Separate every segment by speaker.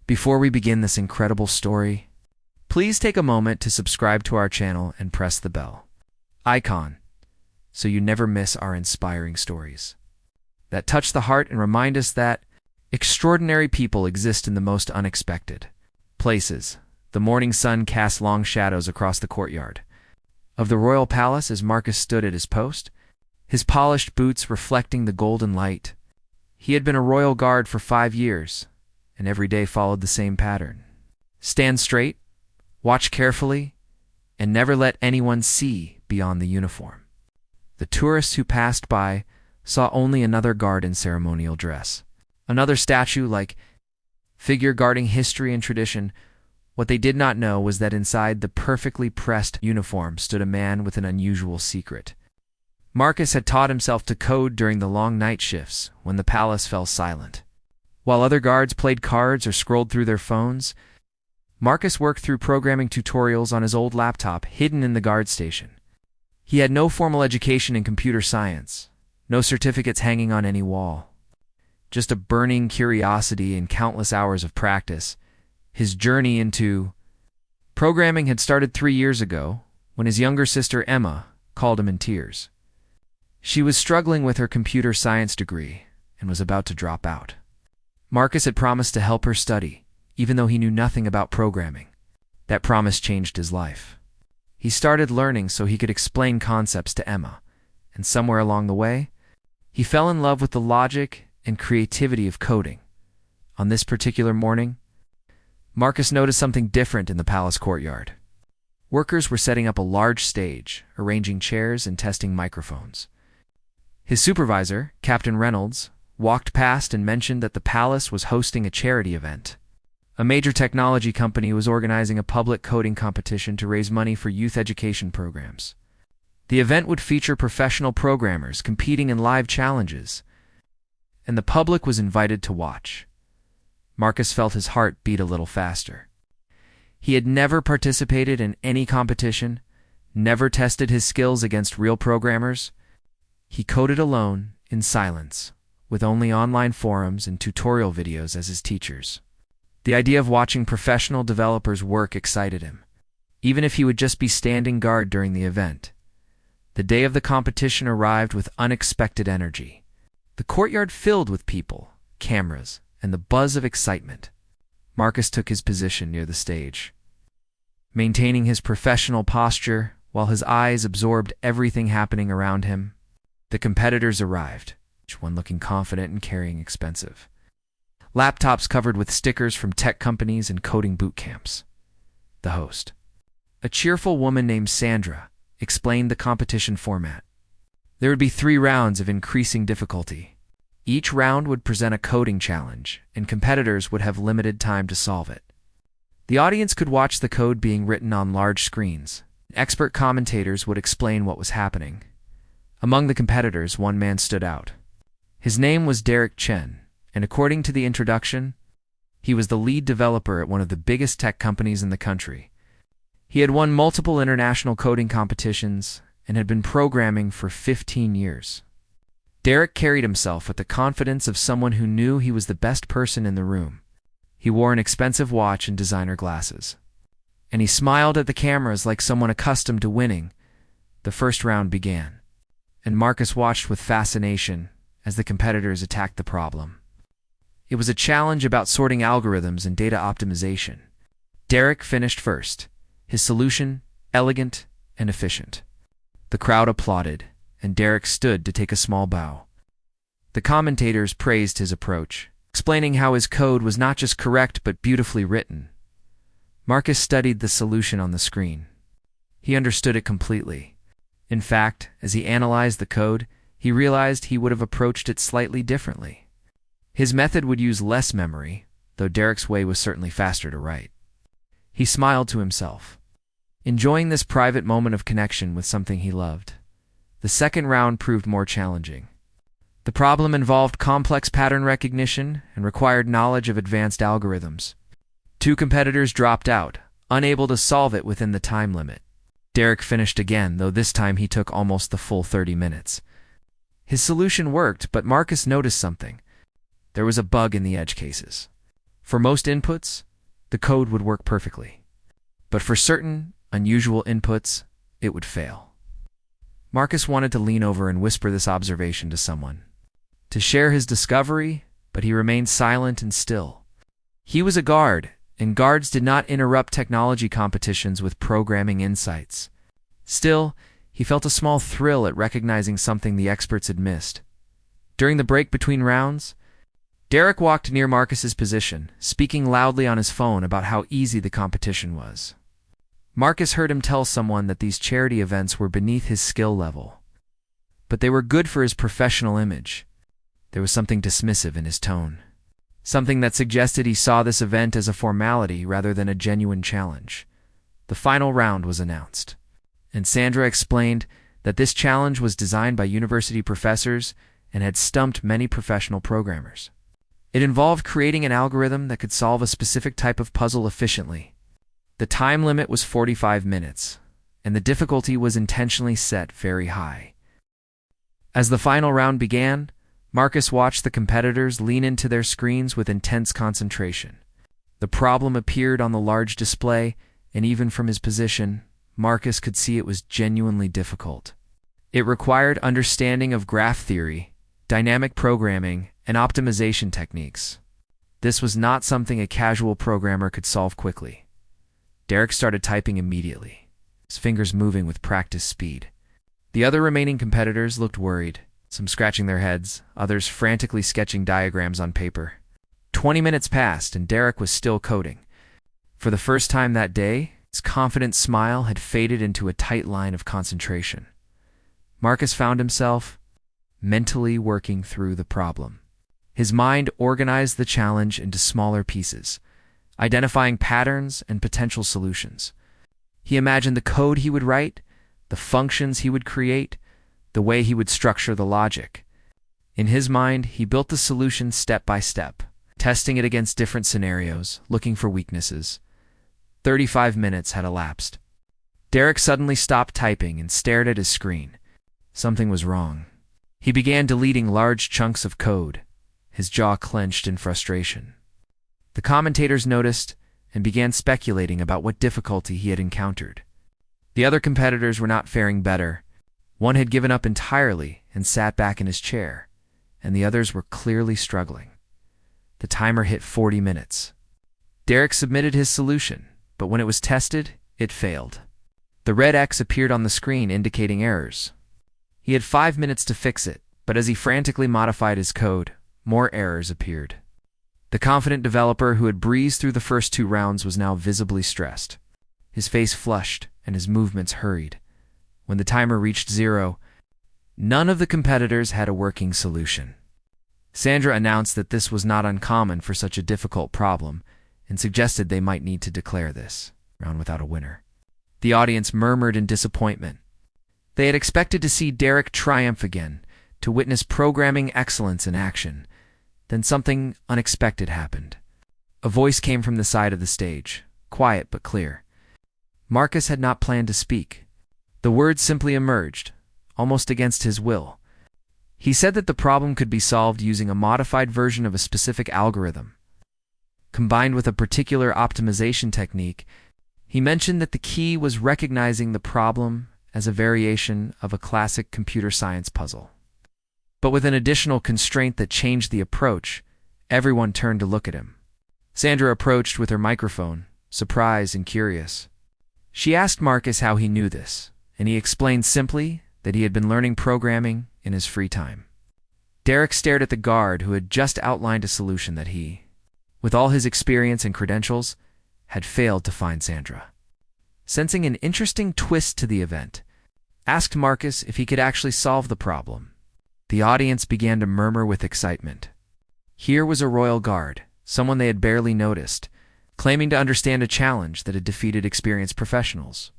Speaker 1: Before we begin this incredible story, please take a moment to subscribe to our channel and press the bell icon so you never miss our inspiring stories that touch the heart and remind us that extraordinary people exist in the most unexpected places. The morning sun cast long shadows across the courtyard of the royal palace as Marcus stood at his post, his polished boots reflecting the golden light. He had been a royal guard for 5 years, and every day followed the same pattern. Stand straight, watch carefully, and never let anyone see beyond the uniform. The tourists who passed by saw only another guard in ceremonial dress, another statue-like figure guarding history and tradition. What they did not know was that inside the perfectly pressed uniform stood a man with an unusual secret. Marcus had taught himself to code during the long night shifts when the palace fell silent. While other guards played cards or scrolled through their phones, Marcus worked through programming tutorials on his old laptop hidden in the guard station. He had no formal education in computer science, no certificates hanging on any wall, just a burning curiosity and countless hours of practice. His journey into programming had started 3 years ago when his younger sister Emma called him in tears. She was struggling with her computer science degree and was about to drop out. Marcus had promised to help her study, even though he knew nothing about programming. That promise changed his life. He started learning so he could explain concepts to Emma, and somewhere along the way, he fell in love with the logic and creativity of coding. On this particular morning, Marcus noticed something different in the palace courtyard. Workers were setting up a large stage, arranging chairs and testing microphones. His supervisor, Captain Reynolds, walked past and mentioned that the palace was hosting a charity event. A major technology company was organizing a public coding competition to raise money for youth education programs. The event would feature professional programmers competing in live challenges, and the public was invited to watch. Marcus felt his heart beat a little faster. He had never participated in any competition, never tested his skills against real programmers. He coded alone, in silence, with only online forums and tutorial videos as his teachers. The idea of watching professional developers work excited him, even if he would just be standing guard during the event. The day of the competition arrived with unexpected energy. The courtyard filled with people, cameras, and the buzz of excitement. Marcus took his position near the stage, maintaining his professional posture while his eyes absorbed everything happening around him. The competitors arrived, each one looking confident and carrying expensive laptops covered with stickers from tech companies and coding boot camps. The host, a cheerful woman named Sandra, explained the competition format. There would be 3 rounds of increasing difficulty. Each round would present a coding challenge, and competitors would have limited time to solve it. The audience could watch the code being written on large screens. Expert commentators would explain what was happening. Among the competitors, one man stood out. His name was Derek Chen, and according to the introduction, he was the lead developer at one of the biggest tech companies in the country. He had won multiple international coding competitions and had been programming for 15 years. Derek carried himself with the confidence of someone who knew he was the best person in the room. He wore an expensive watch and designer glasses, and he smiled at the cameras like someone accustomed to winning. The first round began, and Marcus watched with fascination as the competitors attacked the problem. It was a challenge about sorting algorithms and data optimization. Derek finished first, his solution elegant and efficient. The crowd applauded, and Derek stood to take a small bow. The commentators praised his approach, explaining how his code was not just correct but beautifully written. Marcus studied the solution on the screen. He understood it completely. In fact, as he analyzed the code, he realized he would have approached it slightly differently. His method would use less memory, though Derek's way was certainly faster to write. He smiled to himself, enjoying this private moment of connection with something he loved. The second round proved more challenging. The problem involved complex pattern recognition and required knowledge of advanced algorithms. 2 competitors dropped out, unable to solve it within the time limit. Derek finished again, though this time he took almost the full 30 minutes. His solution worked, but Marcus noticed something. There was a bug in the edge cases. For most inputs, the code would work perfectly. But for certain, unusual inputs, it would fail. Marcus wanted to lean over and whisper this observation to someone, to share his discovery, but he remained silent and still. He was a guard, and guards did not interrupt technology competitions with programming insights. Still, he felt a small thrill at recognizing something the experts had missed. During the break between rounds, Derek walked near Marcus's position, speaking loudly on his phone about how easy the competition was. Marcus heard him tell someone that these charity events were beneath his skill level, but they were good for his professional image. There was something dismissive in his tone, something that suggested he saw this event as a formality rather than a genuine challenge. The final round was announced, and Sandra explained that this challenge was designed by university professors and had stumped many professional programmers. It involved creating an algorithm that could solve a specific type of puzzle efficiently. The time limit was 45 minutes, and the difficulty was intentionally set very high. As the final round began, Marcus watched the competitors lean into their screens with intense concentration. The problem appeared on the large display, and even from his position, Marcus could see it was genuinely difficult. It required understanding of graph theory, dynamic programming, and optimization techniques. This was not something a casual programmer could solve quickly. Derek started typing immediately, his fingers moving with practiced speed. The other remaining competitors looked worried, some scratching their heads, others frantically sketching diagrams on paper. 20 minutes passed, and Derek was still coding. For the first time that day, his confident smile had faded into a tight line of concentration. Marcus found himself mentally working through the problem. His mind organized the challenge into smaller pieces, identifying patterns and potential solutions. He imagined the code he would write, the functions he would create, the way he would structure the logic. In his mind, he built the solution step by step, testing it against different scenarios, looking for weaknesses. 35 minutes had elapsed. Derek suddenly stopped typing and stared at his screen. Something was wrong. He began deleting large chunks of code, his jaw clenched in frustration. The commentators noticed and began speculating about what difficulty he had encountered. The other competitors were not faring better. One had given up entirely and sat back in his chair, and the others were clearly struggling. The timer hit 40 minutes. Derek submitted his solution, but when it was tested, it failed. The red X appeared on the screen indicating errors. He had 5 minutes to fix it, but as he frantically modified his code, more errors appeared. The confident developer who had breezed through the first 2 rounds was now visibly stressed. His face flushed and his movements hurried. When the timer reached 0, none of the competitors had a working solution. Sandra announced that this was not uncommon for such a difficult problem and suggested they might need to declare this round without a winner. The audience murmured in disappointment. They had expected to see Derek triumph again, to witness programming excellence in action. Then something unexpected happened. A voice came from the side of the stage, quiet but clear. Marcus had not planned to speak. The words simply emerged, almost against his will. He said that the problem could be solved using a modified version of a specific algorithm. Combined with a particular optimization technique, he mentioned that the key was recognizing the problem as a variation of a classic computer science puzzle. But with an additional constraint that changed the approach, everyone turned to look at him. Sandra approached with her microphone, surprised and curious. She asked Marcus how he knew this, and he explained simply that he had been learning programming in his free time. Derek stared at the guard who had just outlined a solution that he, with all his experience and credentials, had failed to find Sandra. Sensing an interesting twist to the event, asked Marcus if he could actually solve the problem. The audience began to murmur with excitement. Here was a royal guard, someone they had barely noticed, claiming to understand a challenge that had defeated experienced professionals.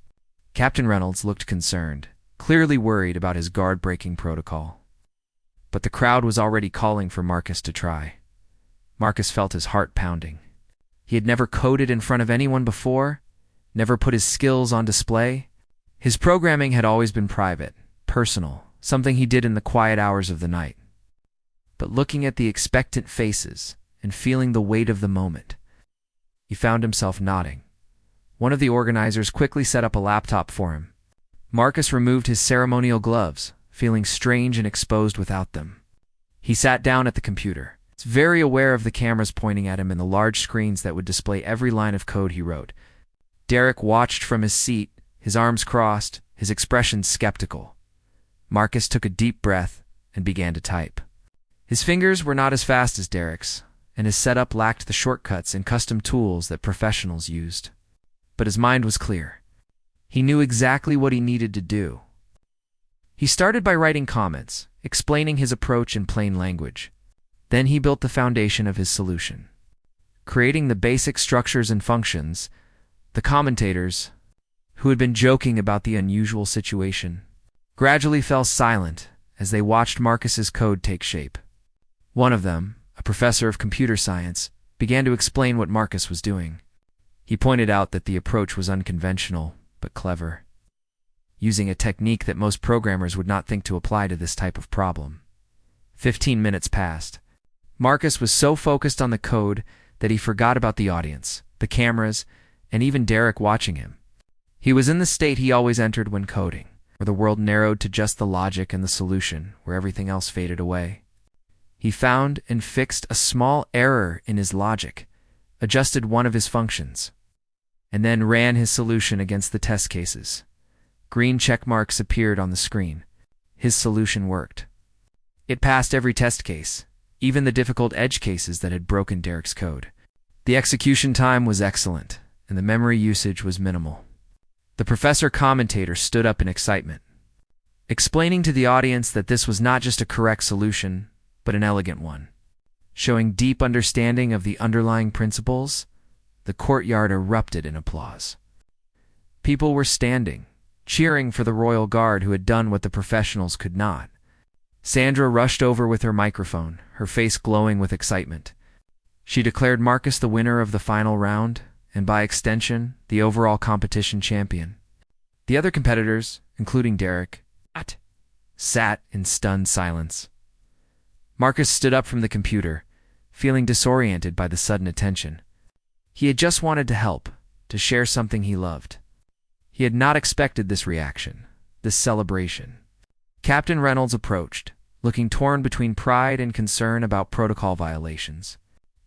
Speaker 1: Captain Reynolds looked concerned, clearly worried about his guard-breaking protocol. But the crowd was already calling for Marcus to try. Marcus felt his heart pounding. He had never coded in front of anyone before, never put his skills on display. His programming had always been private, personal, something he did in the quiet hours of the night. But looking at the expectant faces and feeling the weight of the moment. He found himself nodding. One of the organizers quickly set up a laptop for him. Marcus removed his ceremonial gloves, feeling strange and exposed without them. He sat down at the computer, very aware of the cameras pointing at him and the large screens that would display every line of code he wrote. Derek watched from his seat, his arms crossed, his expression skeptical. Marcus took a deep breath and began to type. His fingers were not as fast as Derek's, and his setup lacked the shortcuts and custom tools that professionals used. But his mind was clear. He knew exactly what he needed to do. He started by writing comments, explaining his approach in plain language. Then he built the foundation of his solution. Creating the basic structures and functions, the commentators, who had been joking about the unusual situation, gradually fell silent as they watched Marcus's code take shape. One of them, a professor of computer science, began to explain what Marcus was doing. He pointed out that the approach was unconventional, but clever, using a technique that most programmers would not think to apply to this type of problem. 15 minutes passed. Marcus was so focused on the code that he forgot about the audience, the cameras, and even Derek watching him. He was in the state he always entered when coding, where the world narrowed to just the logic and the solution, where everything else faded away. He found and fixed a small error in his logic, adjusted one of his functions, and then ran his solution against the test cases. Green check marks appeared on the screen. His solution worked. It passed every test case, even the difficult edge cases that had broken Derek's code. The execution time was excellent, and the memory usage was minimal. The professor commentator stood up in excitement, explaining to the audience that this was not just a correct solution, but an elegant one. Showing deep understanding of the underlying principles, the courtyard erupted in applause. People were standing, cheering for the royal guard who had done what the professionals could not. Sandra rushed over with her microphone, her face glowing with excitement. She declared Marcus the winner of the final round, and by extension, the overall competition champion. The other competitors, including Derek, sat in stunned silence. Marcus stood up from the computer, feeling disoriented by the sudden attention. He had just wanted to help, to share something he loved. He had not expected this reaction, this celebration. Captain Reynolds approached, looking torn between pride and concern about protocol violations.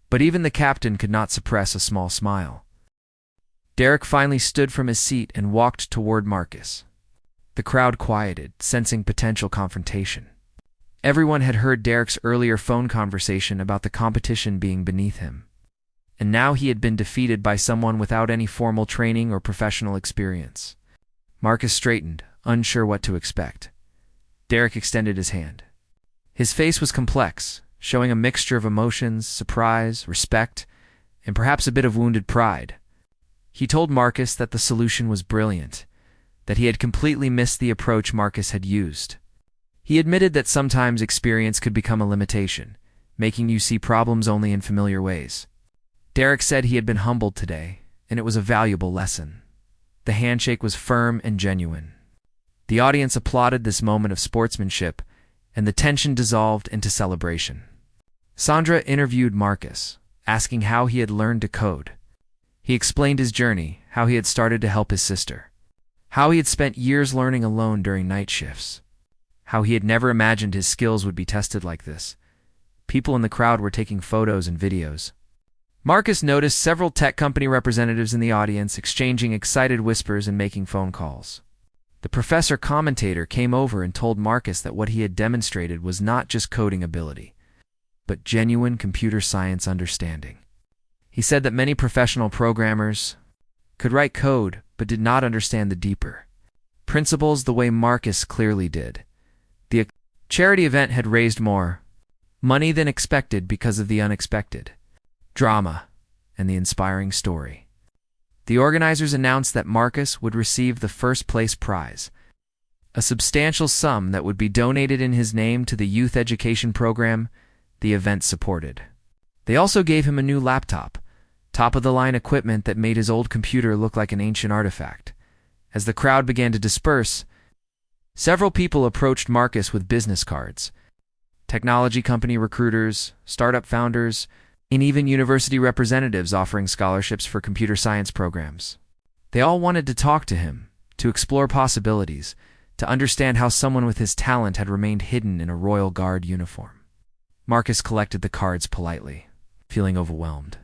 Speaker 1: But even the captain could not suppress a small smile. Derek finally stood from his seat and walked toward Marcus. The crowd quieted, sensing potential confrontation. Everyone had heard Derek's earlier phone conversation about the competition being beneath him. And now he had been defeated by someone without any formal training or professional experience. Marcus straightened, unsure what to expect. Derek extended his hand. His face was complex, showing a mixture of emotions, surprise, respect, and perhaps a bit of wounded pride. He told Marcus that the solution was brilliant, that he had completely missed the approach Marcus had used. He admitted that sometimes experience could become a limitation, making you see problems only in familiar ways. Derek said he had been humbled today, and it was a valuable lesson. The handshake was firm and genuine. The audience applauded this moment of sportsmanship, and the tension dissolved into celebration. Sandra interviewed Marcus, asking how he had learned to code. He explained his journey, how he had started to help his sister, how he had spent years learning alone during night shifts, how he had never imagined his skills would be tested like this. People in the crowd were taking photos and videos. Marcus noticed several tech company representatives in the audience exchanging excited whispers and making phone calls. The professor commentator came over and told Marcus that what he had demonstrated was not just coding ability, but genuine computer science understanding. He said that many professional programmers could write code but did not understand the deeper principles the way Marcus clearly did. The charity event had raised more money than expected because of the unexpected drama and the inspiring story. The organizers announced that Marcus would receive the first-place prize, a substantial sum that would be donated in his name to the youth education program the event supported. They also gave him a new laptop, top-of-the-line equipment that made his old computer look like an ancient artifact. As the crowd began to disperse, several people approached Marcus with business cards. Technology company recruiters, startup founders, and even university representatives offering scholarships for computer science programs. They all wanted to talk to him, to explore possibilities, to understand how someone with his talent had remained hidden in a Royal Guard uniform. Marcus collected the cards politely, feeling overwhelmed.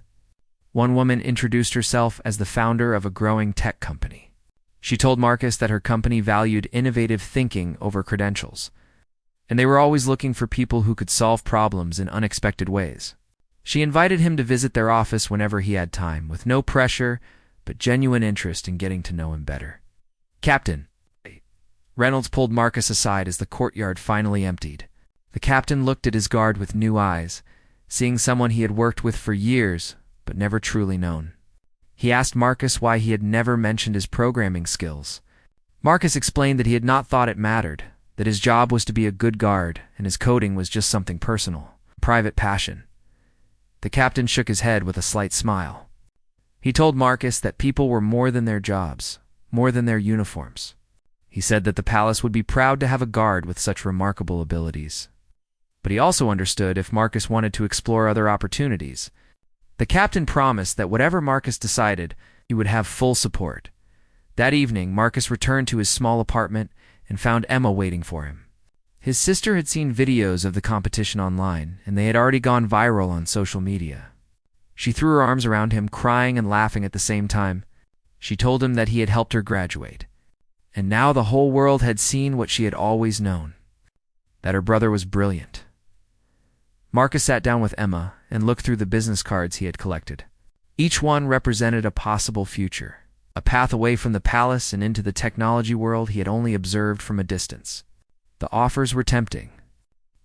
Speaker 1: One woman introduced herself as the founder of a growing tech company. She told Marcus that her company valued innovative thinking over credentials, and they were always looking for people who could solve problems in unexpected ways. She invited him to visit their office whenever he had time, with no pressure, but genuine interest in getting to know him better. "Captain." Reynolds pulled Marcus aside as the courtyard finally emptied. The captain looked at his guard with new eyes, seeing someone he had worked with for years, but never truly known. He asked Marcus why he had never mentioned his programming skills. Marcus explained that he had not thought it mattered, that his job was to be a good guard, and his coding was just something personal, private passion. The captain shook his head with a slight smile. He told Marcus that people were more than their jobs, more than their uniforms. He said that the palace would be proud to have a guard with such remarkable abilities. But he also understood if Marcus wanted to explore other opportunities. The captain promised that whatever Marcus decided, he would have full support. That evening, Marcus returned to his small apartment and found Emma waiting for him. His sister had seen videos of the competition online, and they had already gone viral on social media. She threw her arms around him, crying and laughing at the same time. She told him that he had helped her graduate, and now the whole world had seen what she had always known, that her brother was brilliant. Marcus sat down with Emma and looked through the business cards he had collected. Each one represented a possible future, a path away from the palace and into the technology world he had only observed from a distance. The offers were tempting.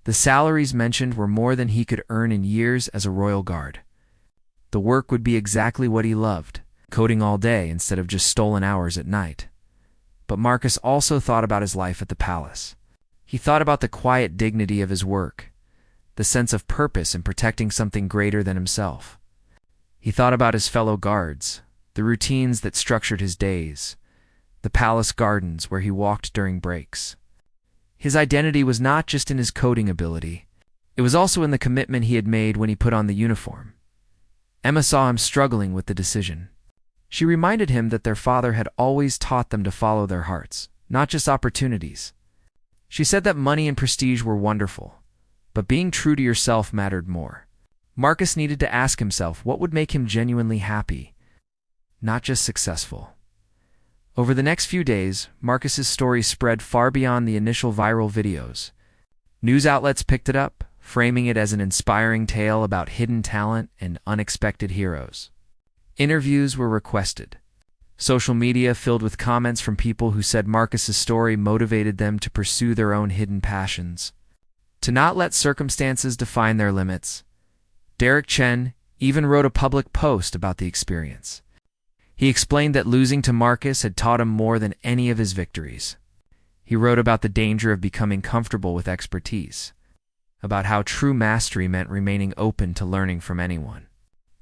Speaker 1: The salaries mentioned were more than he could earn in years as a royal guard. The work would be exactly what he loved, coding all day instead of just stolen hours at night. But Marcus also thought about his life at the palace. He thought about the quiet dignity of his work, the sense of purpose in protecting something greater than himself. He thought about his fellow guards, the routines that structured his days, the palace gardens where he walked during breaks. His identity was not just in his coding ability, it was also in the commitment he had made when he put on the uniform. Emma saw him struggling with the decision. She reminded him that their father had always taught them to follow their hearts, not just opportunities. She said that money and prestige were wonderful, but being true to yourself mattered more. Marcus needed to ask himself what would make him genuinely happy, not just successful. Over the next few days, Marcus's story spread far beyond the initial viral videos. News outlets picked it up, framing it as an inspiring tale about hidden talent and unexpected heroes. Interviews were requested. Social media filled with comments from people who said Marcus's story motivated them to pursue their own hidden passions, to not let circumstances define their limits. Derek Chen even wrote a public post about the experience. He explained that losing to Marcus had taught him more than any of his victories. He wrote about the danger of becoming comfortable with expertise, about how true mastery meant remaining open to learning from anyone.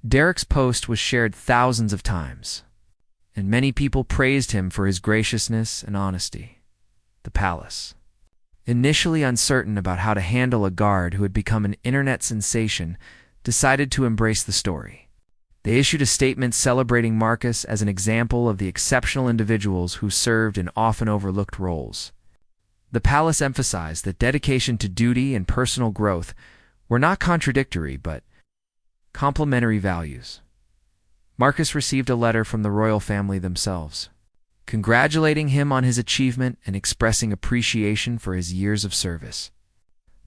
Speaker 1: Derek's post was shared thousands of times, and many people praised him for his graciousness and honesty. The palace, initially uncertain about how to handle a guard who had become an internet sensation, decided to embrace the story. They issued a statement celebrating Marcus as an example of the exceptional individuals who served in often overlooked roles. The palace emphasized that dedication to duty and personal growth were not contradictory but complementary values. Marcus received a letter from the royal family themselves, congratulating him on his achievement and expressing appreciation for his years of service.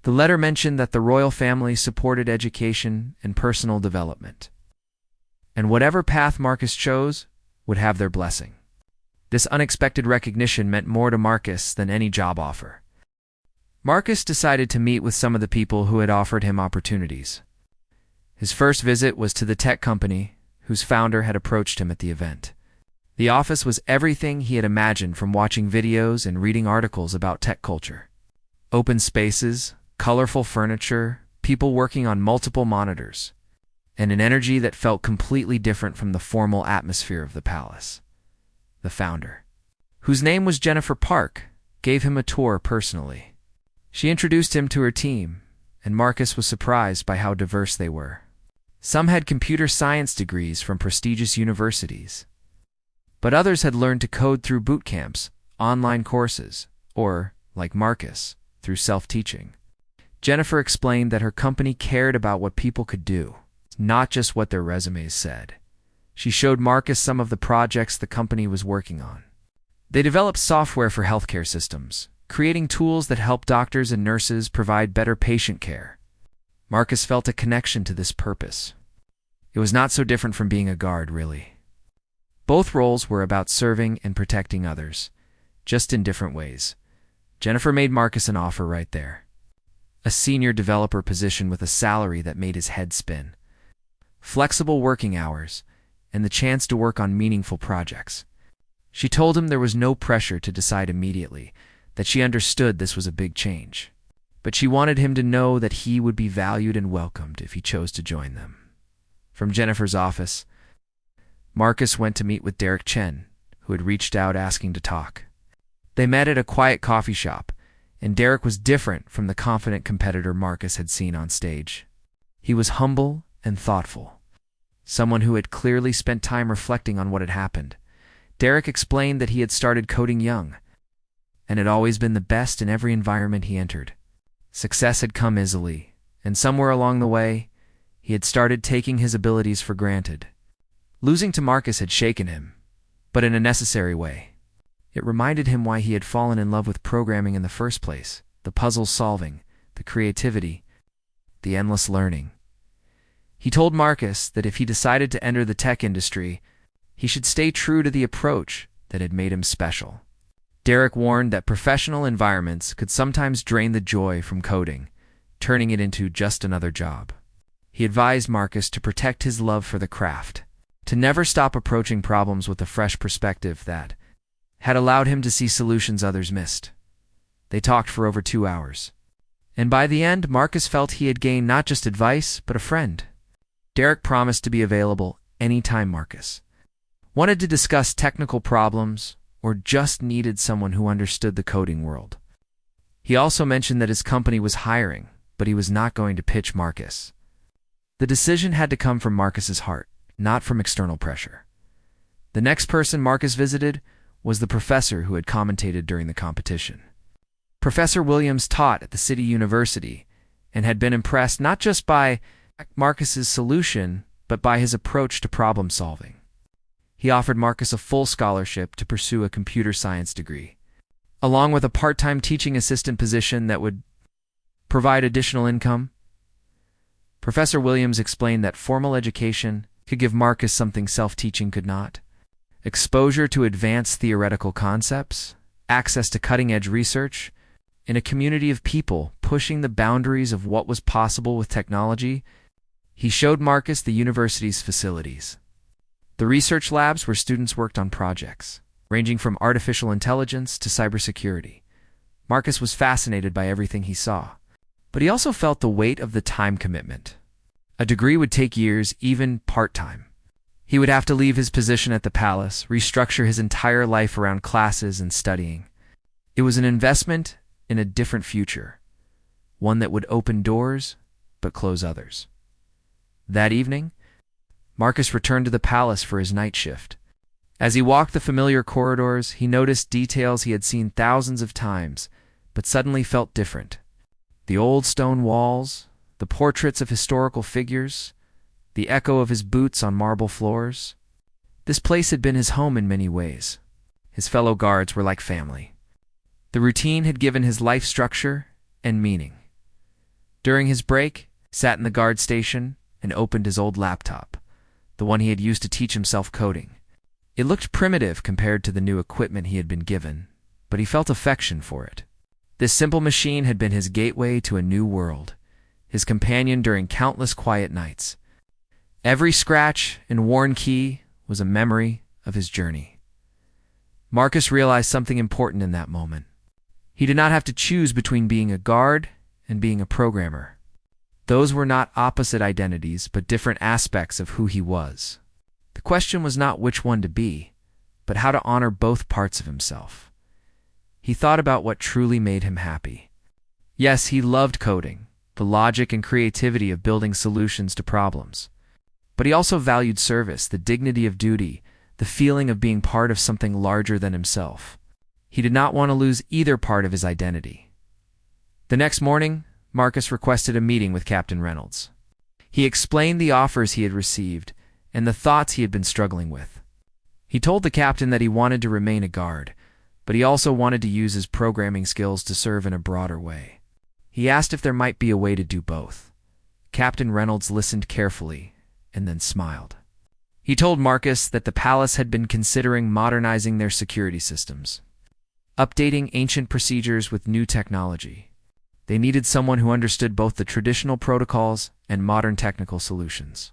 Speaker 1: The letter mentioned that the royal family supported education and personal development, and whatever path Marcus chose would have their blessing. This unexpected recognition meant more to Marcus than any job offer. Marcus decided to meet with some of the people who had offered him opportunities. His first visit was to the tech company whose founder had approached him at the event. The office was everything he had imagined from watching videos and reading articles about tech culture. Open spaces, colorful furniture, people working on multiple monitors, and an energy that felt completely different from the formal atmosphere of the palace. The founder, whose name was Jennifer Park, gave him a tour personally. She introduced him to her team, and Marcus was surprised by how diverse they were. Some had computer science degrees from prestigious universities, but others had learned to code through boot camps, online courses, or, like Marcus, through self-teaching. Jennifer explained that her company cared about what people could do, not just what their resumes said. She showed Marcus some of the projects the company was working on. They developed software for healthcare systems, creating tools that help doctors and nurses provide better patient care. Marcus felt a connection to this purpose. It was not so different from being a guard, really. Both roles were about serving and protecting others, just in different ways. Jennifer made Marcus an offer right there. A senior developer position with a salary that made his head spin. Flexible working hours, and the chance to work on meaningful projects. She told him there was no pressure to decide immediately, that she understood this was a big change. But she wanted him to know that he would be valued and welcomed if he chose to join them. From Jennifer's office, Marcus went to meet with Derek Chen, who had reached out asking to talk. They met at a quiet coffee shop, and Derek was different from the confident competitor Marcus had seen on stage. He was humble and thoughtful, someone who had clearly spent time reflecting on what had happened. Derek explained that he had started coding young, and had always been the best in every environment he entered. Success had come easily, and somewhere along the way, he had started taking his abilities for granted. Losing to Marcus had shaken him, but in a necessary way. It reminded him why he had fallen in love with programming in the first place, the puzzle solving, the creativity, the endless learning. He told Marcus that if he decided to enter the tech industry, he should stay true to the approach that had made him special. Derek warned that professional environments could sometimes drain the joy from coding, turning it into just another job. He advised Marcus to protect his love for the craft, to never stop approaching problems with a fresh perspective that had allowed him to see solutions others missed. They talked for over 2 hours. And by the end, Marcus felt he had gained not just advice, but a friend. Derek promised to be available anytime Marcus wanted to discuss technical problems or just needed someone who understood the coding world. He also mentioned that his company was hiring, but he was not going to pitch Marcus. The decision had to come from Marcus's heart, not from external pressure. The next person Marcus visited was the professor who had commentated during the competition. Professor Williams taught at the City University and had been impressed not just by Marcus's solution, but by his approach to problem solving. He offered Marcus a full scholarship to pursue a computer science degree, along with a part-time teaching assistant position that would provide additional income. Professor Williams explained that formal education could give Marcus something self-teaching could not: exposure to advanced theoretical concepts, access to cutting-edge research, in a community of people pushing the boundaries of what was possible with technology. He showed Marcus the university's facilities. The research labs where students worked on projects, ranging from artificial intelligence to cybersecurity. Marcus was fascinated by everything he saw, but he also felt the weight of the time commitment. A degree would take years, even part-time. He would have to leave his position at the palace, restructure his entire life around classes and studying. It was an investment in a different future, one that would open doors but close others. That evening, Marcus returned to the palace for his night shift. As he walked the familiar corridors, he noticed details he had seen thousands of times, but suddenly felt different. The old stone walls, the portraits of historical figures, the echo of his boots on marble floors. This place had been his home in many ways. His fellow guards were like family. The routine had given his life structure and meaning. During his break, he sat in the guard station and opened his old laptop, the one he had used to teach himself coding. It looked primitive compared to the new equipment he had been given, but he felt affection for it. This simple machine had been his gateway to a new world, his companion during countless quiet nights. Every scratch and worn key was a memory of his journey. Marcus realized something important in that moment. He did not have to choose between being a guard and being a programmer. Those were not opposite identities, but different aspects of who he was. The question was not which one to be, but how to honor both parts of himself. He thought about what truly made him happy. Yes, he loved coding, the logic and creativity of building solutions to problems. But he also valued service, the dignity of duty, the feeling of being part of something larger than himself. He did not want to lose either part of his identity. The next morning, Marcus requested a meeting with Captain Reynolds. He explained the offers he had received and the thoughts he had been struggling with. He told the captain that he wanted to remain a guard, but he also wanted to use his programming skills to serve in a broader way. He asked if there might be a way to do both. Captain Reynolds listened carefully and then smiled. He told Marcus that the palace had been considering modernizing their security systems, updating ancient procedures with new technology. They needed someone who understood both the traditional protocols and modern technical solutions,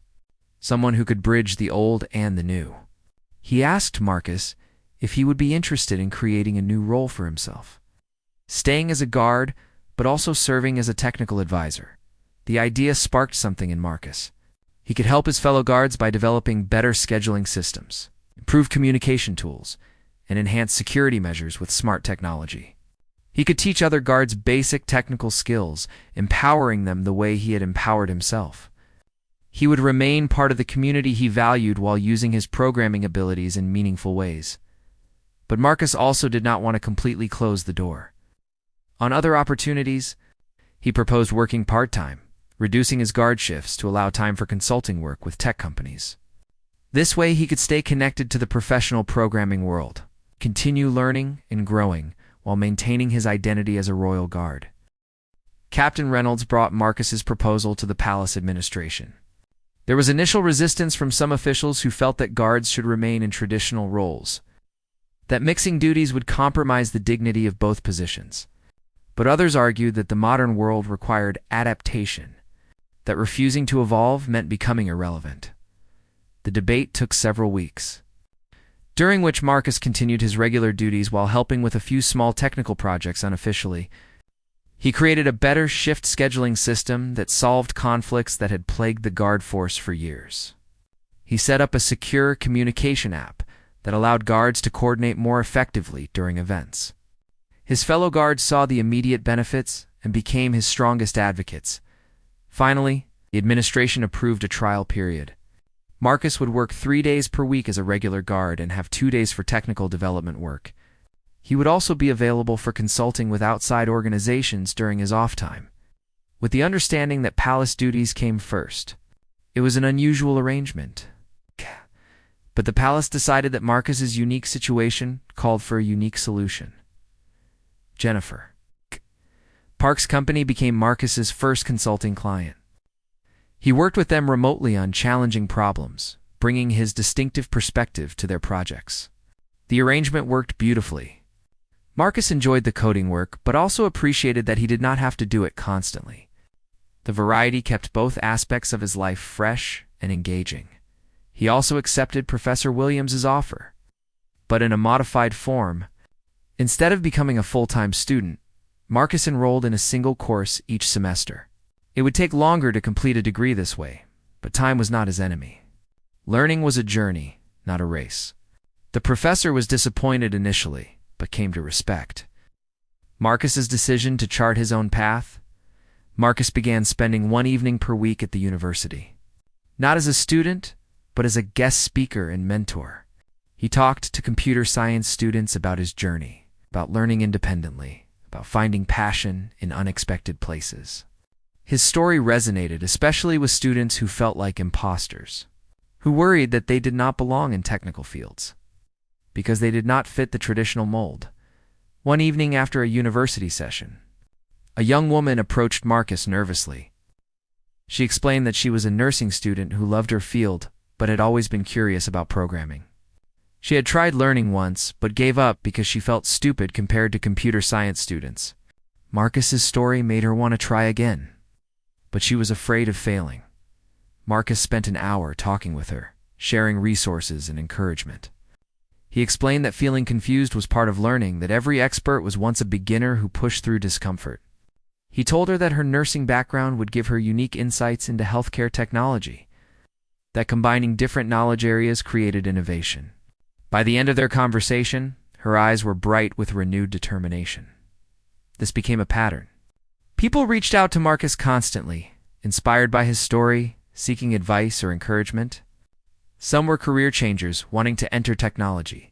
Speaker 1: someone who could bridge the old and the new. He asked Marcus if he would be interested in creating a new role for himself, staying as a guard but also serving as a technical advisor. The idea sparked something in Marcus. He could help his fellow guards by developing better scheduling systems, improve communication tools, and enhance security measures with smart technology. He could teach other guards basic technical skills, empowering them the way he had empowered himself. He would remain part of the community he valued while using his programming abilities in meaningful ways. But Marcus also did not want to completely close the door. On other opportunities, he proposed working part-time, reducing his guard shifts to allow time for consulting work with tech companies. This way he could stay connected to the professional programming world, continue learning and growing while maintaining his identity as a royal guard. Captain Reynolds brought Marcus's proposal to the palace administration. There was initial resistance from some officials who felt that guards should remain in traditional roles, that mixing duties would compromise the dignity of both positions. But others argued that the modern world required adaptation, that refusing to evolve meant becoming irrelevant. The debate took several weeks, during which Marcus continued his regular duties while helping with a few small technical projects unofficially. He created a better shift scheduling system that solved conflicts that had plagued the guard force for years. He set up a secure communication app that allowed guards to coordinate more effectively during events. His fellow guards saw the immediate benefits and became his strongest advocates. Finally, the administration approved a trial period. Marcus would work 3 days per week as a regular guard and have 2 days for technical development work. He would also be available for consulting with outside organizations during his off time, with the understanding that palace duties came first. It was an unusual arrangement, but the palace decided that Marcus's unique situation called for a unique solution. Jennifer Park's company became Marcus's first consulting client. He worked with them remotely on challenging problems, bringing his distinctive perspective to their projects. The arrangement worked beautifully. Marcus enjoyed the coding work, but also appreciated that he did not have to do it constantly. The variety kept both aspects of his life fresh and engaging. He also accepted Professor Williams's offer, but in a modified form. Instead of becoming a full-time student, Marcus enrolled in a single course each semester. It would take longer to complete a degree this way, but time was not his enemy. Learning was a journey, not a race. The professor was disappointed initially, but came to respect Marcus's decision to chart his own path. Marcus began spending 1 evening per week at the university, not as a student, but as a guest speaker and mentor. He talked to computer science students about his journey, about learning independently, about finding passion in unexpected places. His story resonated especially with students who felt like imposters, who worried that they did not belong in technical fields because they did not fit the traditional mold. One evening after a university session, a young woman approached Marcus nervously. She explained that she was a nursing student who loved her field but had always been curious about programming. She had tried learning once but gave up because she felt stupid compared to computer science students. Marcus's story made her want to try again, but she was afraid of failing. Marcus spent an hour talking with her, sharing resources and encouragement. He explained that feeling confused was part of learning, that every expert was once a beginner who pushed through discomfort. He told her that her nursing background would give her unique insights into healthcare technology, that combining different knowledge areas created innovation. By the end of their conversation, her eyes were bright with renewed determination. This became a pattern. People reached out to Marcus constantly, inspired by his story, seeking advice or encouragement. Some were career changers wanting to enter technology.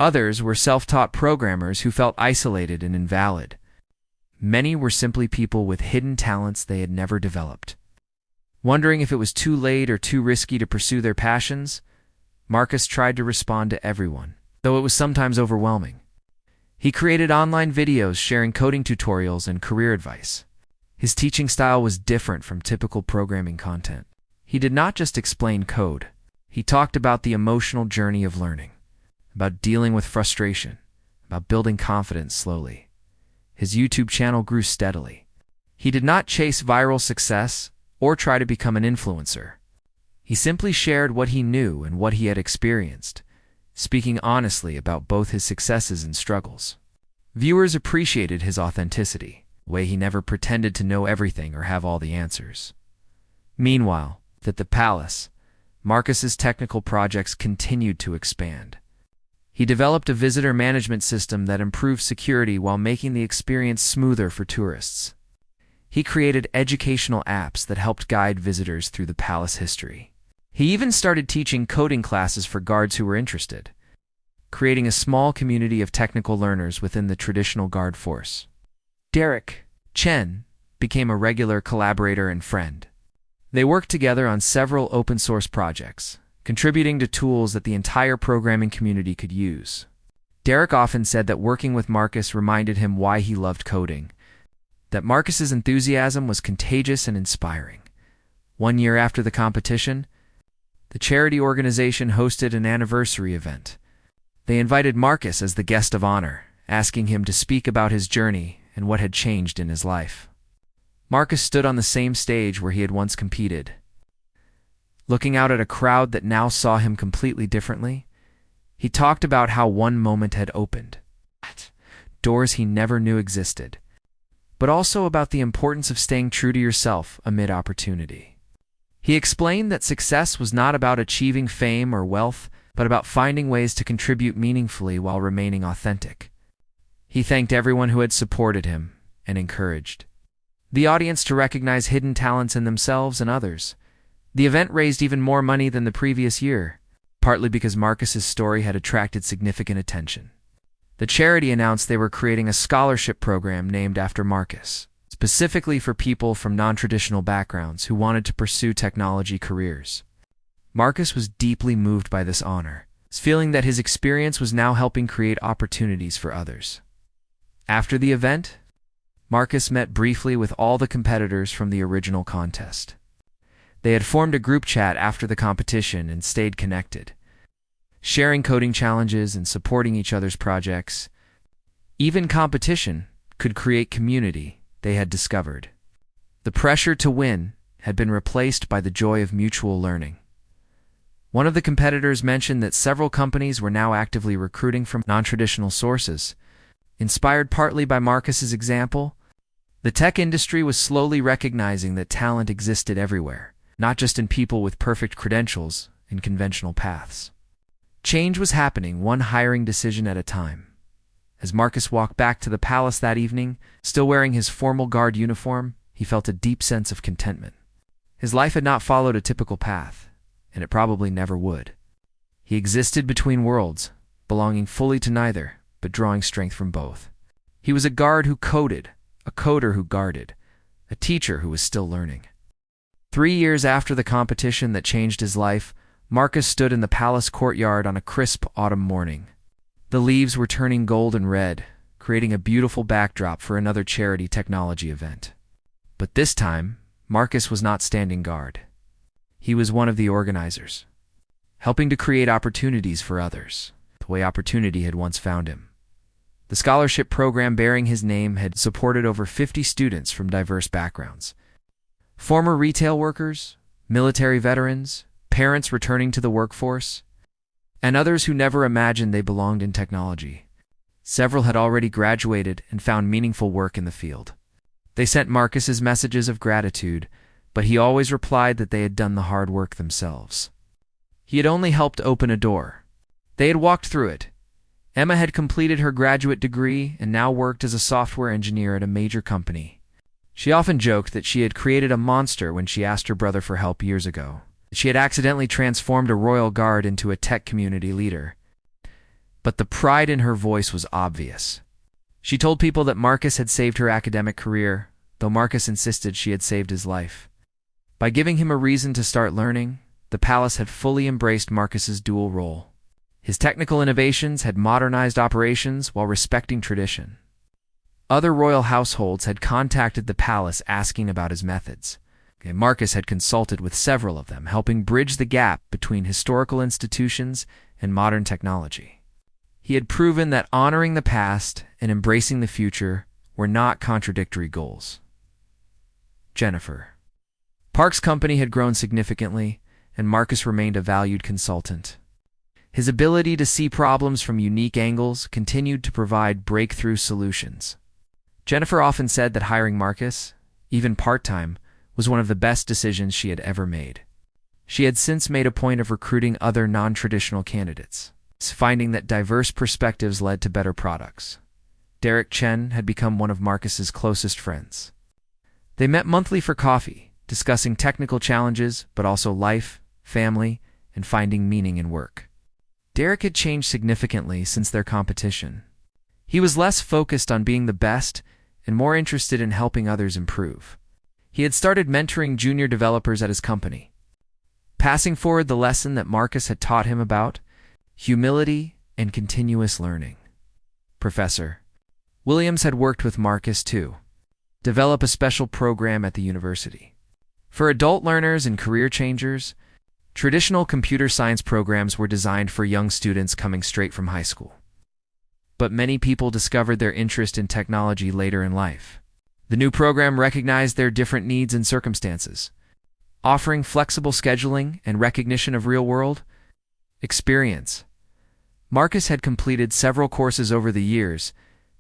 Speaker 1: Others were self-taught programmers who felt isolated and invalid. Many were simply people with hidden talents they had never developed. Wondering if it was too late or too risky to pursue their passions, Marcus tried to respond to everyone, though it was sometimes overwhelming. He created online videos sharing coding tutorials and career advice. His teaching style was different from typical programming content. He did not just explain code. He talked about the emotional journey of learning, about dealing with frustration, about building confidence slowly. His YouTube channel grew steadily. He did not chase viral success or try to become an influencer. He simply shared what he knew and what he had experienced, speaking honestly about both his successes and struggles. Viewers appreciated his authenticity, the way he never pretended to know everything or have all the answers. Meanwhile, at the palace, Marcus's technical projects continued to expand. He developed a visitor management system that improved security while making the experience smoother for tourists. He created educational apps that helped guide visitors through the palace history. He even started teaching coding classes for guards who were interested, creating a small community of technical learners within the traditional guard force. Derek Chen became a regular collaborator and friend. They worked together on several open-source projects, contributing to tools that the entire programming community could use. Derek often said that working with Marcus reminded him why he loved coding, that Marcus's enthusiasm was contagious and inspiring. 1 year after the competition, the charity organization hosted an anniversary event. They invited Marcus as the guest of honor, asking him to speak about his journey and what had changed in his life. Marcus stood on the same stage where he had once competed. Looking out at a crowd that now saw him completely differently, he talked about how one moment had opened, doors he never knew existed, but also about the importance of staying true to yourself amid opportunity. He explained that success was not about achieving fame or wealth, but about finding ways to contribute meaningfully while remaining authentic. He thanked everyone who had supported him and encouraged the audience to recognize hidden talents in themselves and others. The event raised even more money than the previous year, partly because Marcus's story had attracted significant attention. The charity announced they were creating a scholarship program named after Marcus, specifically for people from non-traditional backgrounds who wanted to pursue technology careers. Marcus was deeply moved by this honor, feeling that his experience was now helping create opportunities for others. After the event, Marcus met briefly with all the competitors from the original contest. They had formed a group chat after the competition and stayed connected, sharing coding challenges and supporting each other's projects. Even competition could create community, they had discovered. The pressure to win had been replaced by the joy of mutual learning. One of the competitors mentioned that several companies were now actively recruiting from non-traditional sources. Inspired partly by Marcus's example, the tech industry was slowly recognizing that talent existed everywhere, not just in people with perfect credentials and conventional paths. Change was happening, one hiring decision at a time. As Marcus walked back to the palace that evening, still wearing his formal guard uniform, he felt a deep sense of contentment. His life had not followed a typical path, and it probably never would. He existed between worlds, belonging fully to neither, but drawing strength from both. He was a guard who coded, a coder who guarded, a teacher who was still learning. 3 years after the competition that changed his life, Marcus stood in the palace courtyard on a crisp autumn morning. The leaves were turning gold and red, creating a beautiful backdrop for another charity technology event. But this time, Marcus was not standing guard. He was one of the organizers, helping to create opportunities for others, the way opportunity had once found him. The scholarship program bearing his name had supported over 50 students from diverse backgrounds. Former retail workers, military veterans, parents returning to the workforce, and others who never imagined they belonged in technology. Several had already graduated and found meaningful work in the field. They sent Marcus's messages of gratitude, but he always replied that they had done the hard work themselves. He had only helped open a door. They had walked through it. Emma had completed her graduate degree and now worked as a software engineer at a major company. She often joked that she had created a monster when she asked her brother for help years ago. She had accidentally transformed a royal guard into a tech community leader. But the pride in her voice was obvious. She told people that Marcus had saved her academic career, though Marcus insisted she had saved his life. By giving him a reason to start learning, the palace had fully embraced Marcus's dual role. His technical innovations had modernized operations while respecting tradition. Other royal households had contacted the palace asking about his methods. Marcus had consulted with several of them, helping bridge the gap between historical institutions and modern technology. He had proven that honoring the past and embracing the future were not contradictory goals. Jennifer. Park's company had grown significantly, and Marcus remained a valued consultant. His ability to see problems from unique angles continued to provide breakthrough solutions. Jennifer often said that hiring Marcus, even part-time, was one of the best decisions she had ever made. She had since made a point of recruiting other non-traditional candidates, finding that diverse perspectives led to better products. Derek Chen had become one of Marcus's closest friends. They met monthly for coffee, discussing technical challenges, but also life, family, and finding meaning in work. Derek had changed significantly since their competition. He was less focused on being the best and more interested in helping others improve. He had started mentoring junior developers at his company, passing forward the lesson that Marcus had taught him about humility and continuous learning. Professor Williams had worked with Marcus to develop a special program at the university. For adult learners and career changers, traditional computer science programs were designed for young students coming straight from high school. But many people discovered their interest in technology later in life. The new program recognized their different needs and circumstances, offering flexible scheduling and recognition of real-world experience. Marcus had completed several courses over the years,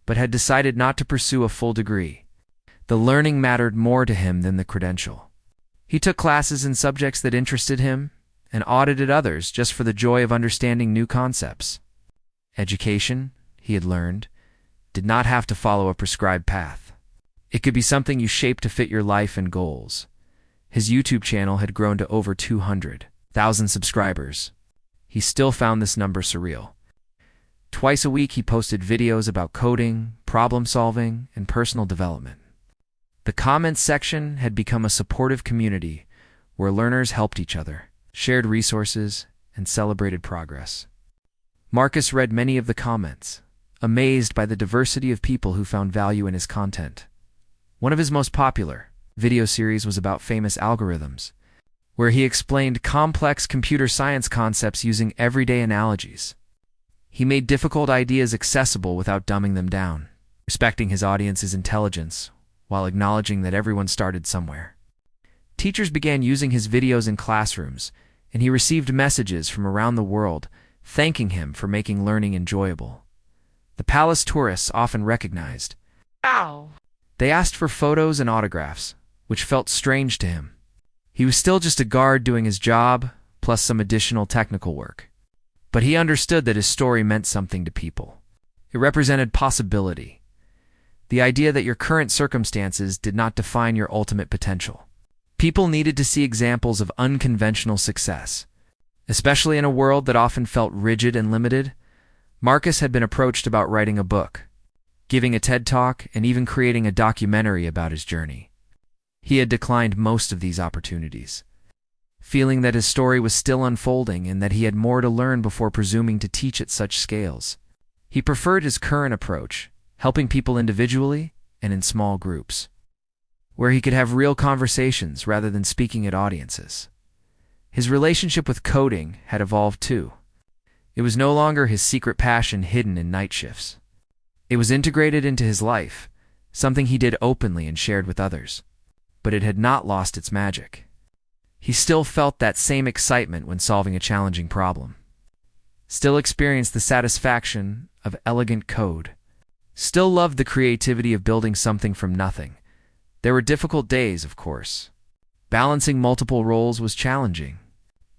Speaker 1: but had decided not to pursue a full degree. The learning mattered more to him than the credential. He took classes in subjects that interested him and audited others just for the joy of understanding new concepts. Education, he had learned, did not have to follow a prescribed path. It could be something you shaped to fit your life and goals. His YouTube channel had grown to over 200,000 subscribers. He still found this number surreal. Twice a week he posted videos about coding, problem solving, and personal development. The comments section had become a supportive community where learners helped each other, shared resources, and celebrated progress. Marcus read many of the comments, amazed by the diversity of people who found value in his content. One of his most popular video series was about famous algorithms, where he explained complex computer science concepts using everyday analogies. He made difficult ideas accessible without dumbing them down, respecting his audience's intelligence while acknowledging that everyone started somewhere. Teachers began using his videos in classrooms, and he received messages from around the world thanking him for making learning enjoyable. The palace tourists often recognized. They asked for photos and autographs, which felt strange to him. He was still just a guard doing his job, plus some additional technical work. But he understood that his story meant something to people. It represented possibility. The idea that your current circumstances did not define your ultimate potential. People needed to see examples of unconventional success. Especially in a world that often felt rigid and limited, Marcus had been approached about writing a book, giving a TED Talk, and even creating a documentary about his journey. He had declined most of these opportunities, feeling that his story was still unfolding and that he had more to learn before presuming to teach at such scales. He preferred his current approach, helping people individually and in small groups, where he could have real conversations rather than speaking at audiences. His relationship with coding had evolved too. It was no longer his secret passion hidden in night shifts. It was integrated into his life, something he did openly and shared with others. But it had not lost its magic. He still felt that same excitement when solving a challenging problem. Still experienced the satisfaction of elegant code. Still loved the creativity of building something from nothing. There were difficult days, of course. Balancing multiple roles was challenging.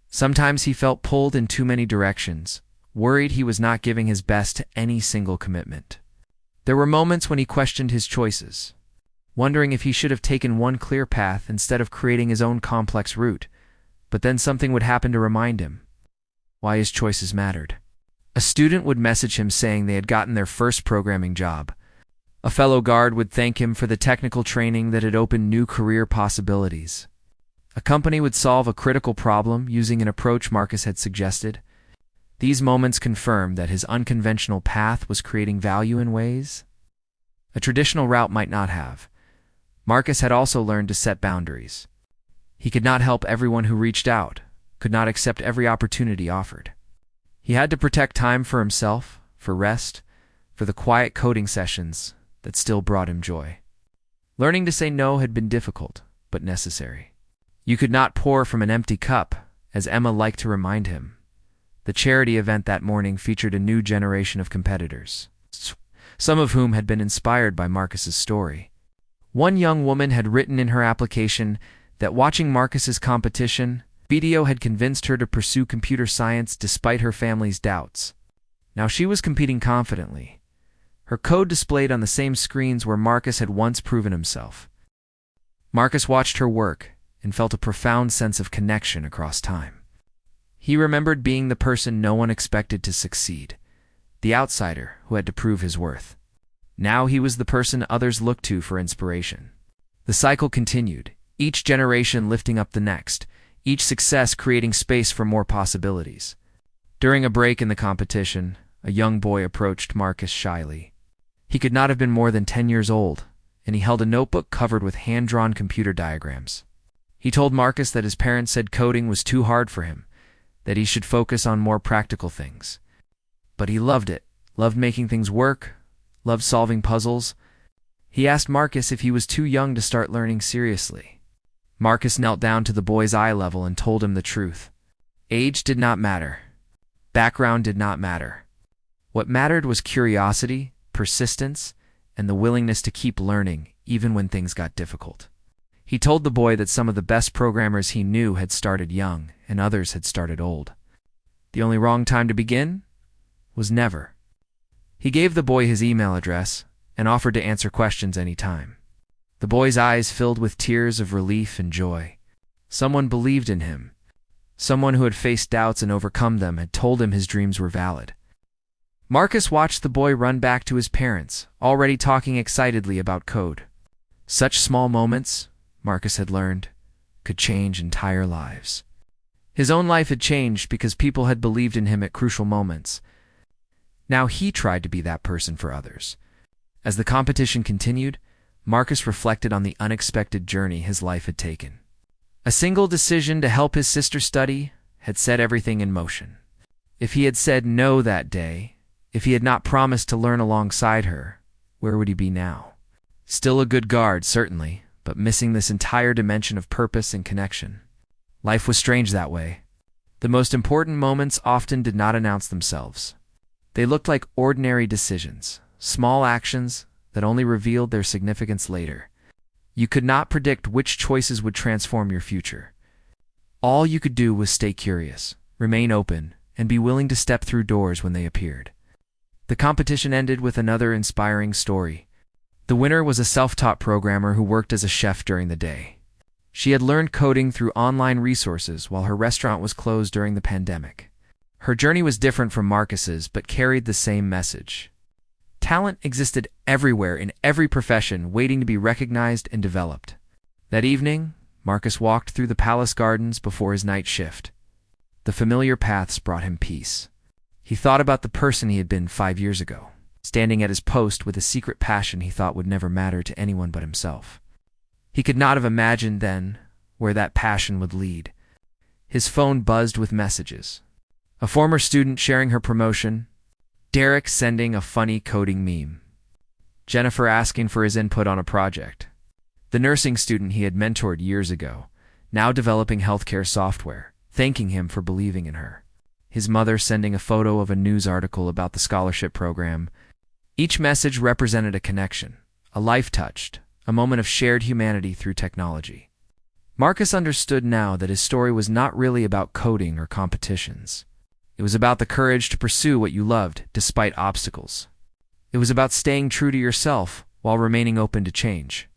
Speaker 1: Sometimes he felt pulled in too many directions, worried he was not giving his best to any single commitment. There were moments when he questioned his choices. wondering if he should have taken one clear path instead of creating his own complex route. But then something would happen to remind him why his choices mattered. A student would message him saying they had gotten their first programming job. A fellow guard would thank him for the technical training that had opened new career possibilities. A company would solve a critical problem using an approach Marcus had suggested. These moments confirmed that his unconventional path was creating value in ways a traditional route might not have. Marcus had also learned to set boundaries. He could not help everyone who reached out, could not accept every opportunity offered. He had to protect time for himself, for rest, for the quiet coding sessions that still brought him joy. Learning to say no had been difficult, but necessary. You could not pour from an empty cup, as Emma liked to remind him. The charity event that morning featured a new generation of competitors, some of whom had been inspired by Marcus's story. One young woman had written in her application that watching Marcus's competition video had convinced her to pursue computer science despite her family's doubts. Now she was competing confidently, her code displayed on the same screens where Marcus had once proven himself. Marcus watched her work and felt a profound sense of connection across time. He remembered being the person no one expected to succeed, the outsider who had to prove his worth. Now he was the person others looked to for inspiration. The cycle continued, each generation lifting up the next, each success creating space for more possibilities. During a break in the competition, a young boy approached Marcus shyly. He could not have been more than 10 years old, and he held a notebook covered with hand-drawn computer diagrams. He told Marcus that his parents said coding was too hard for him, that he should focus on more practical things. But he loved it, loved making things work, loved solving puzzles. He asked Marcus if he was too young to start learning seriously. Marcus knelt down to the boy's eye level and told him the truth. Age did not matter. Background did not matter. What mattered was curiosity, persistence, and the willingness to keep learning even when things got difficult. He told the boy that some of the best programmers he knew had started young and others had started old. The only wrong time to begin was never. He gave the boy his email address and offered to answer questions any time. The boy's eyes filled with tears of relief and joy. Someone believed in him. Someone who had faced doubts and overcome them had told him his dreams were valid. Marcus watched the boy run back to his parents, already talking excitedly about code. Such small moments, Marcus had learned, could change entire lives. His own life had changed because people had believed in him at crucial moments. Now he tried to be that person for others. As the competition continued, Marcus reflected on the unexpected journey his life had taken. A single decision to help his sister study had set everything in motion. If he had said no that day, if he had not promised to learn alongside her, where would he be now? Still a good guard, certainly, but missing this entire dimension of purpose and connection. Life was strange that way. The most important moments often did not announce themselves. They looked like ordinary decisions, small actions that only revealed their significance later. You could not predict which choices would transform your future. All you could do was stay curious, remain open, and be willing to step through doors when they appeared. The competition ended with another inspiring story. The winner was a self-taught programmer who worked as a chef during the day. She had learned coding through online resources while her restaurant was closed during the pandemic. Her journey was different from Marcus's, but carried the same message. Talent existed everywhere in every profession, waiting to be recognized and developed. That evening, Marcus walked through the palace gardens before his night shift. The familiar paths brought him peace. He thought about the person he had been 5 years ago, standing at his post with a secret passion he thought would never matter to anyone but himself. He could not have imagined then where that passion would lead. His phone buzzed with messages. A former student sharing her promotion, Derek sending a funny coding meme, Jennifer asking for his input on a project, the nursing student he had mentored years ago, now developing healthcare software, thanking him for believing in her, his mother sending a photo of a news article about the scholarship program. Each message represented a connection, a life touched, a moment of shared humanity through technology. Marcus understood now that his story was not really about coding or competitions. It was about the courage to pursue what you loved despite obstacles. It was about staying true to yourself while remaining open to change.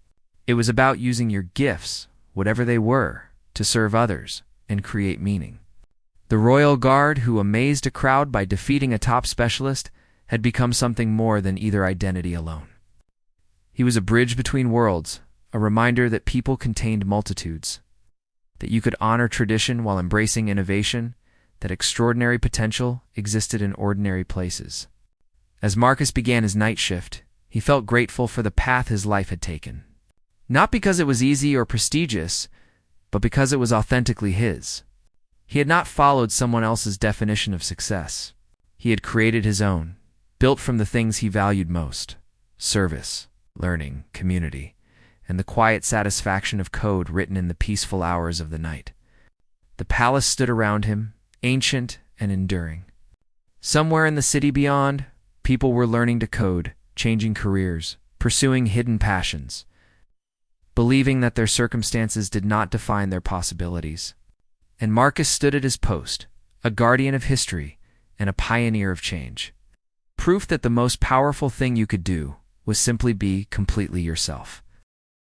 Speaker 1: It was about using your gifts, whatever they were, to serve others and create meaning. The royal guard, who amazed a crowd by defeating a top specialist, had become something more than either identity alone. He was a bridge between worlds, a reminder that people contained multitudes, that you could honor tradition while embracing innovation, that extraordinary potential existed in ordinary places. As Marcus began his night shift, he felt grateful for the path his life had taken. Not because it was easy or prestigious, but because it was authentically his. He had not followed someone else's definition of success. He had created his own, built from the things he valued most: service, learning, community, and the quiet satisfaction of code written in the peaceful hours of the night. The palace stood around him, ancient and enduring. Somewhere in the city beyond, people were learning to code, changing careers, pursuing hidden passions, believing that their circumstances did not define their possibilities. And Marcus stood at his post, a guardian of history and a pioneer of change. Proof that the most powerful thing you could do was simply be completely yourself.